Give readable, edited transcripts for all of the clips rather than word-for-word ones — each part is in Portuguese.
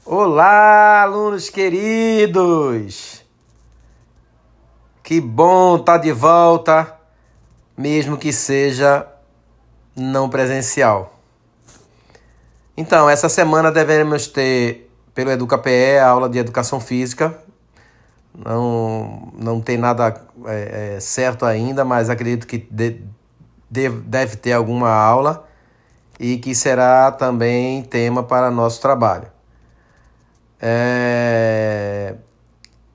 Olá, alunos queridos! Que bom estar de volta, mesmo que seja não presencial. Então, essa semana devemos ter, pelo EducaPE, a aula de Educação Física. Não tem nada certo ainda, mas acredito que deve ter alguma aula e que será também tema para nosso trabalho.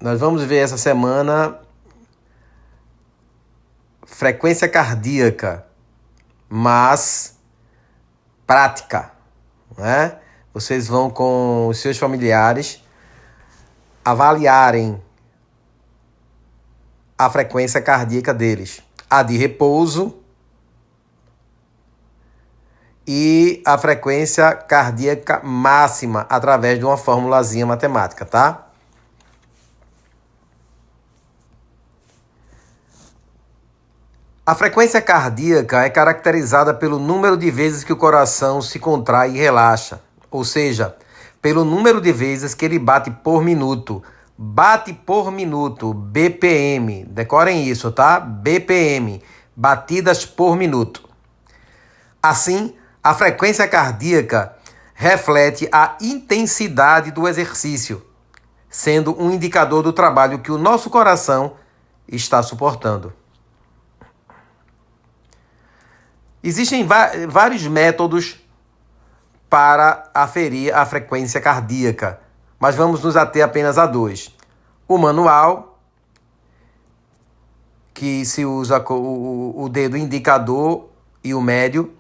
Nós vamos ver essa semana frequência cardíaca, mas prática, né? Vocês vão com os seus familiares avaliarem a frequência cardíaca deles, a de repouso e a frequência cardíaca máxima através de uma formulazinha matemática, tá? A frequência cardíaca é caracterizada pelo número de vezes que o coração se contrai e relaxa, ou seja, pelo número de vezes que ele bate por minuto. Bate por minuto, BPM. Decorem isso, tá? BPM, batidas por minuto. Assim, a frequência cardíaca reflete a intensidade do exercício, sendo um indicador do trabalho que o nosso coração está suportando. Existem vários métodos para aferir a frequência cardíaca, mas vamos nos ater apenas a dois. O manual, que se usa o dedo indicador e o médio,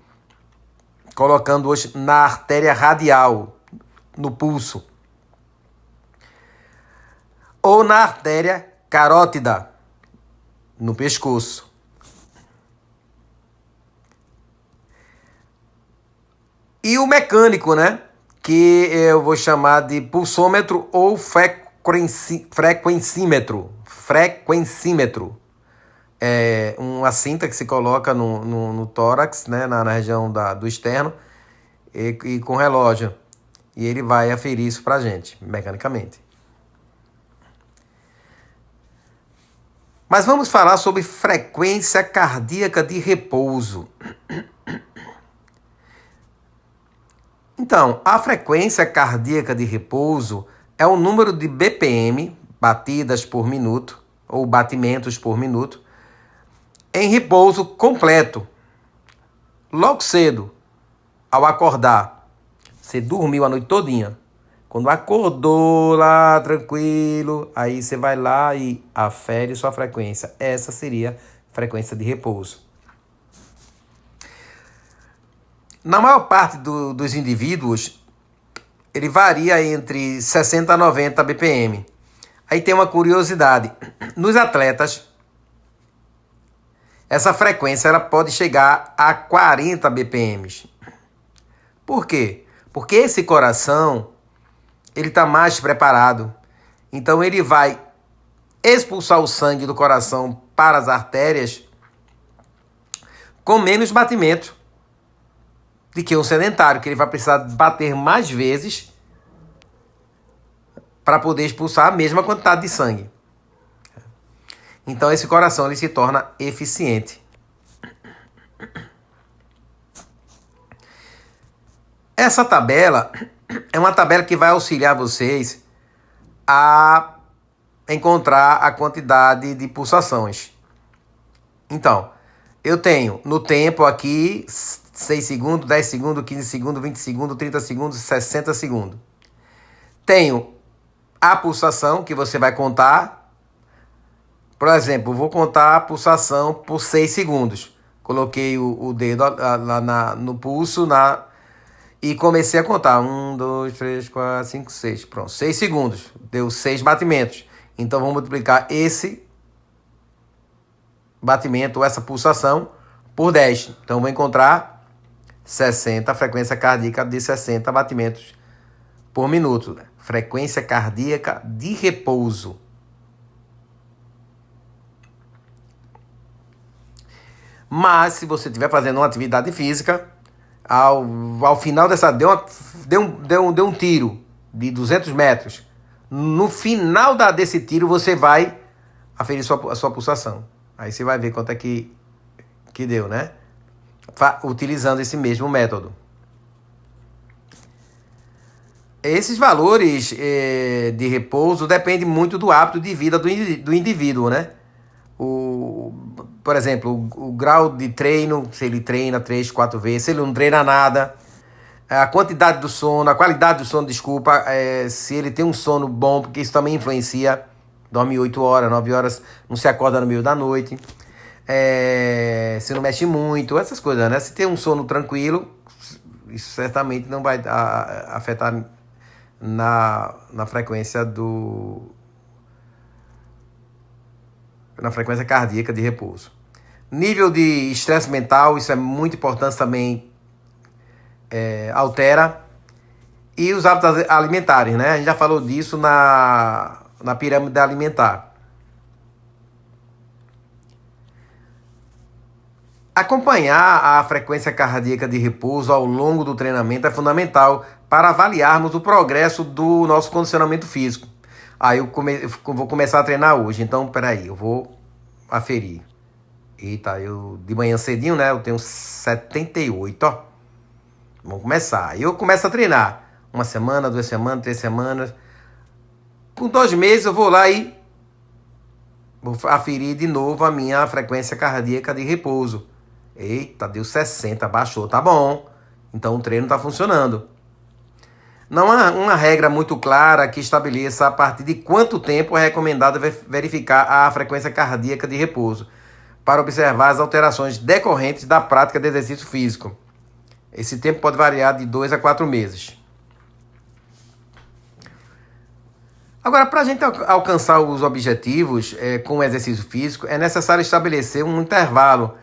colocando-os na artéria radial, no pulso, ou na artéria carótida, no pescoço. E o mecânico, né? Que eu vou chamar de pulsômetro ou frequencímetro. Frequencímetro. É uma cinta que se coloca no tórax, né? Na região do externo, e com relógio. E ele vai aferir isso pra gente, mecanicamente. Mas vamos falar sobre frequência cardíaca de repouso. Então, a frequência cardíaca de repouso é o número de BPM, batidas por minuto, ou batimentos por minuto, em repouso completo. Logo cedo, ao acordar, você dormiu a noite todinha. Quando acordou lá, tranquilo, aí você vai lá e afere sua frequência. Essa seria a frequência de repouso. Na maior parte dos indivíduos, ele varia entre 60 a 90 BPM. Aí tem uma curiosidade. Nos atletas, essa frequência ela pode chegar a 40 BPM. Por quê? Porque esse coração ele está mais preparado. Então ele vai expulsar o sangue do coração para as artérias com menos batimento de que um sedentário, que ele vai precisar bater mais vezes para poder expulsar a mesma quantidade de sangue. Então esse coração ele se torna eficiente. Essa tabela é uma tabela que vai auxiliar vocês a encontrar a quantidade de pulsações. Então, eu tenho no tempo aqui 6 segundos, 10 segundos, 15 segundos, 20 segundos, 30 segundos, 60 segundos. Tenho a pulsação, que você vai contar. Por exemplo, vou contar a pulsação por 6 segundos. Coloquei o dedo lá no pulso e comecei a contar. 1, 2, 3, 4, 5, 6. Pronto, 6 segundos. Deu 6 batimentos. Então, vou multiplicar esse batimento, essa pulsação, por 10. Então, vou encontrar 60, frequência cardíaca de 60 batimentos por minuto. Frequência cardíaca de repouso. Mas, se você estiver fazendo uma atividade física, ao final dessa... Deu um tiro. de 200 metros, no final desse tiro você vai aferir a sua pulsação. Aí você vai ver quanto é que deu, né? Utilizando esse mesmo método. Esses valores de repouso dependem muito do hábito de vida do indivíduo, né? Por exemplo, o grau de treino, se ele treina 3, 4 vezes, se ele não treina nada, a quantidade do sono, a qualidade do sono, desculpa, se ele tem um sono bom, porque isso também influencia, dorme 8 horas, 9 horas, não se acorda no meio da noite, se não mexe muito, essas coisas, né? Se tem um sono tranquilo, isso certamente não vai afetar na frequência na frequência cardíaca de repouso. Nível de estresse mental, isso é muito importante também, altera. E os hábitos alimentares, né? A gente já falou disso na pirâmide alimentar. Acompanhar a frequência cardíaca de repouso ao longo do treinamento é fundamental para avaliarmos o progresso do nosso condicionamento físico. Aí eu vou começar a treinar hoje, então peraí, eu vou aferir. Eita, eu de manhã cedinho, né? Eu tenho 78, ó. Vamos começar. Aí eu começo a treinar. 1 semana, 2 semanas, 3 semanas. Com 2 meses eu vou lá e vou aferir de novo a minha frequência cardíaca de repouso. Eita, deu 60, baixou, tá bom. Então o treino tá funcionando. Não há uma regra muito clara que estabeleça a partir de quanto tempo é recomendado verificar a frequência cardíaca de repouso para observar as alterações decorrentes da prática de exercício físico. Esse tempo pode variar de 2 a 4 meses. Agora, para a gente alcançar os objetivos com o exercício físico, é necessário estabelecer um intervalo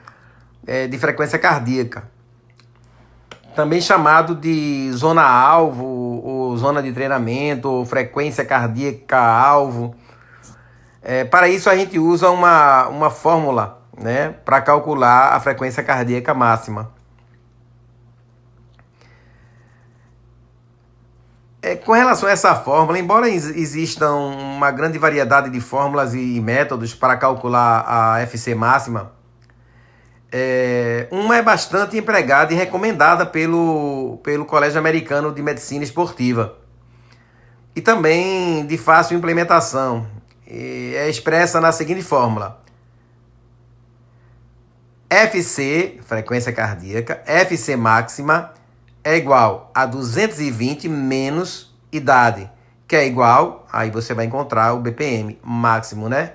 de frequência cardíaca, também chamado de zona-alvo, ou zona de treinamento, ou frequência cardíaca-alvo. Para isso, a gente usa uma fórmula, né, para calcular a frequência cardíaca máxima. Com relação a essa fórmula, embora exista uma grande variedade de fórmulas e métodos para calcular a FC máxima, uma é bastante empregada e recomendada pelo Colégio Americano de Medicina Esportiva e também de fácil implementação. É expressa na seguinte fórmula: FC, frequência cardíaca, FC máxima, é igual a 220 menos idade, que é igual, aí você vai encontrar o BPM máximo, né?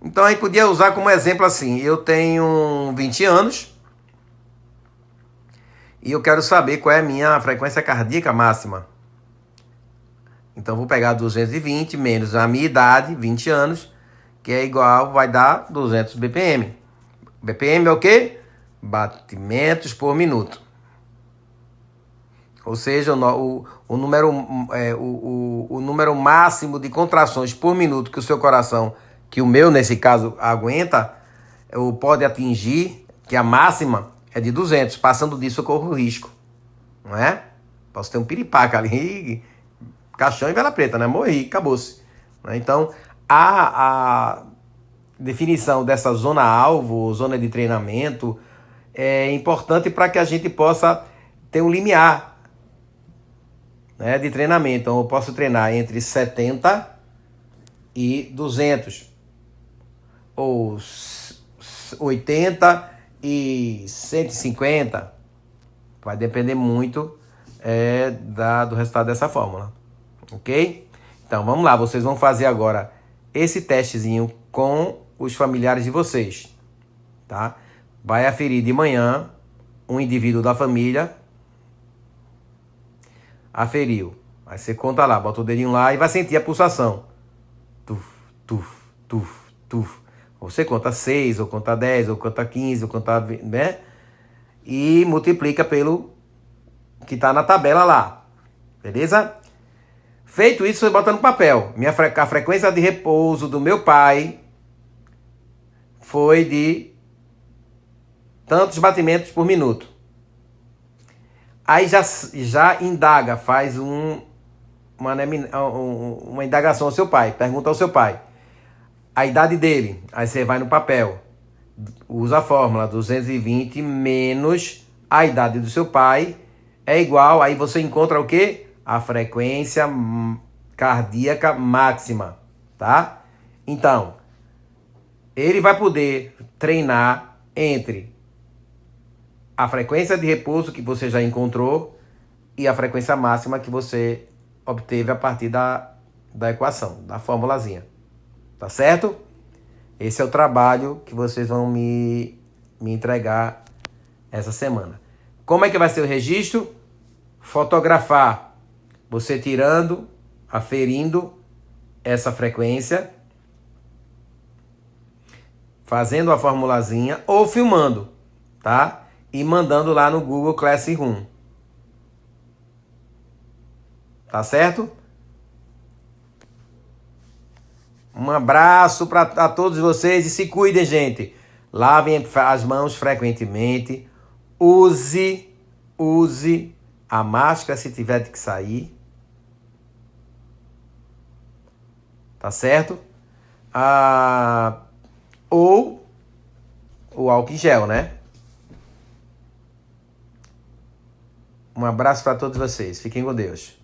Então a gente podia usar como exemplo assim: eu tenho 20 anos e eu quero saber qual é a minha frequência cardíaca máxima. Então vou pegar 220 menos a minha idade, 20 anos, que é igual, vai dar 200 BPM. BPM é o quê? Batimentos por minuto. Ou seja, o número máximo de contrações por minuto que o seu coração, que o meu nesse caso aguenta, ou pode atingir, que a máxima é de 200. Passando disso eu corro risco, não é? Posso ter um piripaca ali, caixão e vela preta, né? Morri, acabou-se. Então, a definição dessa zona-alvo, zona de treinamento, é importante para que a gente possa ter um limiar, né, de treinamento. Então, eu posso treinar entre 70 e 200, ou 80 e 150. Vai depender muito do resultado dessa fórmula, ok? Então, vamos lá. Vocês vão fazer agora esse testezinho com os familiares de vocês, tá? Vai aferir de manhã um indivíduo da família. Aferiu. Aí você conta lá, bota o dedinho lá e vai sentir a pulsação. Tuf, tuf, tuf, tuf. Você conta 6, ou conta 10, ou conta 15, ou conta 20, né? E multiplica pelo que está na tabela lá. Beleza? Feito isso, você bota no papel. A frequência de repouso do meu pai foi de tantos batimentos por minuto. Aí já indaga, faz uma indagação ao seu pai, pergunta ao seu pai a idade dele. Aí você vai no papel, usa a fórmula 220 menos a idade do seu pai é igual, aí você encontra o quê? A frequência cardíaca máxima, tá? Então, ele vai poder treinar entre a frequência de repouso que você já encontrou e a frequência máxima que você obteve a partir da equação, da formulazinha. Tá certo? Esse é o trabalho que vocês vão me entregar essa semana. Como é que vai ser o registro? Fotografar. Você tirando, aferindo essa frequência, fazendo a formulazinha ou filmando, tá? E mandando lá no Google Classroom. Tá certo? Um abraço para todos vocês e se cuidem, gente. Lavem as mãos frequentemente. Use a máscara se tiver que sair. Tá certo? Ou o álcool em gel, né? Um abraço para todos vocês. Fiquem com Deus.